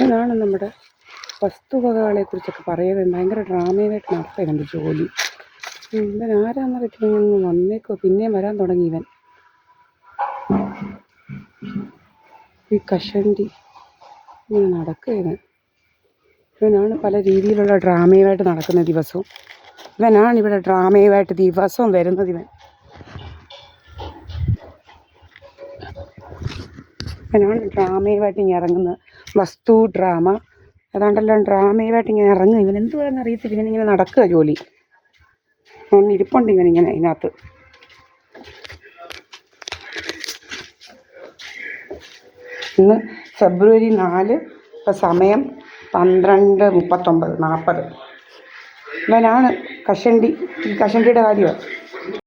ഇതാണ് നമ്മുടെ വസ്തുവകകളെക്കുറിച്ചൊക്കെ പറയുന്നത്. ഭയങ്കര ഡ്രാമയായിട്ട് നടത്തുന്നുണ്ട് ജോലി. ഇവൻ ആരാന്നറിയത്തില്ല, ഇങ്ങനെ വന്നേക്കോ, പിന്നെയും വരാൻ തുടങ്ങി ഇവൻ. ഈ കഷണ്ടി ഇങ്ങനെ നടക്കുകയാണ്. ഇവനാണ് പല രീതിയിലുള്ള ഡ്രാമയുമായിട്ട് നടക്കുന്ന ദിവസവും. ഇവനാണ് ഇവിടെ ഡ്രാമയുമായിട്ട് ദിവസവും വരുന്നത്. ഇവനാണ് ഡ്രാമയുമായിട്ട് ഇങ്ങനെ ഇറങ്ങുന്നത്. വസ്തു ഡ്രാമ ഏതാണ്ടെല്ലാം ഡ്രാമയുമായിട്ട് ഇങ്ങനെ ഇറങ്ങുക. ഇവൻ എന്തുവാന്ന് അറിയത്തില്ല, ഇവനിങ്ങനെ നടക്കുക ജോലി. ഇരിപ്പുണ്ട് ഇവനിങ്ങനെ അതിനകത്ത്. ഇന്ന് ഫെബ്രുവരി 4, ഇപ്പം സമയം 12:39, 40. ഇവനാണ് കഷണ്ടി. ഈ കഷണ്ടിയുടെ കാര്യമാണ്.